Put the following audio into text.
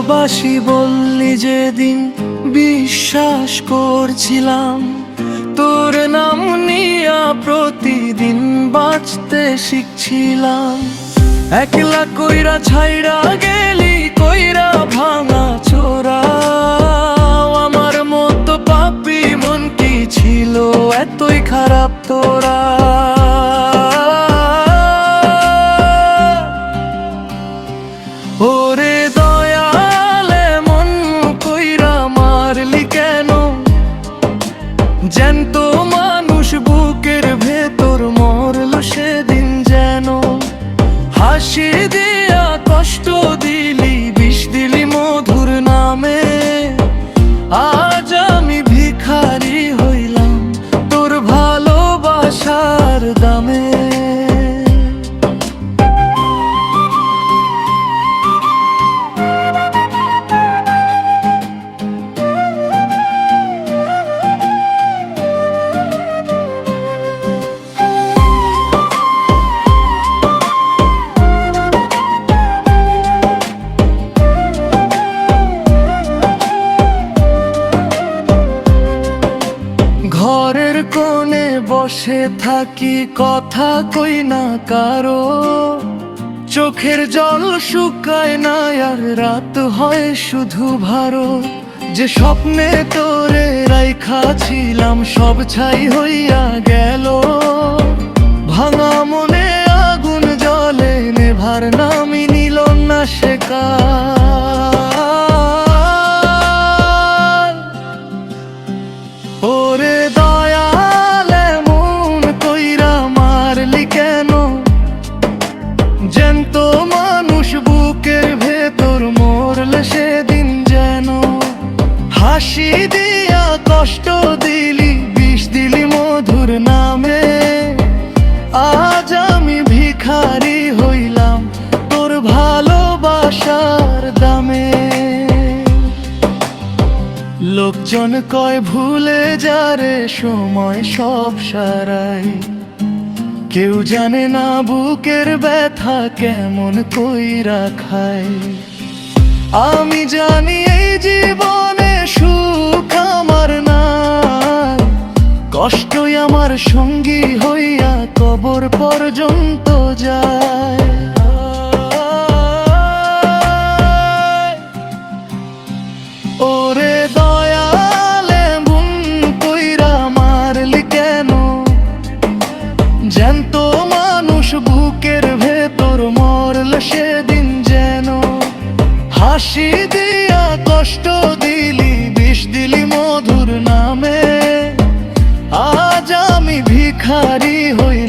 ভালোবাসি বললি যেদিন বিশ্বাস করছিলাম, তোর নাম নিয়া প্রতিদিন বাঁচতে শিখছিলাম। একলা কইরা ছাইড়া গেলি, কইরা ভাঙা চোরা, আমার মতো পাপী মন কি ছিল এতই খারাপ তোরা? ওরে দয়ালে মন কইরা মারলি কেন? জ্যান্ত মানুষ বুকের ভেতর মরল সেদিন যেন। হাসি দিয়া কষ্ট দিলি, বিষ দিলি মধুর নামে। আজ আমি ভিখারি হইলাম তোর ভালোবাসার দামে। ঘরের কোণে বসে থাকি, কথা কই না কারো, চোখের জল শুকায় না আর রাত হয় শুধু ভারো। যে স্বপ্নে তোরে রাইখা ছিলাম সব ছাই হইয়া গেল। ভাঙা মনে আগুন জ্বলে, নেভার নামই নিল না সে কাল। ওরে দয়ালে মন কইরা মারলি কেন? জ্যান্ত মানুষ বুকের ভেতর মরল সেদিন যেন। হাসি দিয়া কষ্ট দিলি, বিষ দিলি মধুর নামে। আজ আমি ভিখারি হইলাম তোর ভালোবাসার দামে। লোকজন কয় ভুলে যারে সময় সব সারাই, কেউ জানে না বুকের ব্যথা কেমন কইরা খায়। আমি জানি এই জীবনে সুখ আমার নাই, কষ্টই আমার সঙ্গী হইয়া কবর পর্যন্ত যায়। ওরে দয়ালে মন কইরা মারলি কেন? জ্যান্ত মানুষ বুকের ভেতর মরল সেদিন যেন। হাসি দিয়া কষ্ট দিলি, বিষ দিলি মধুর নামে। আজ আমি ভিখারি হই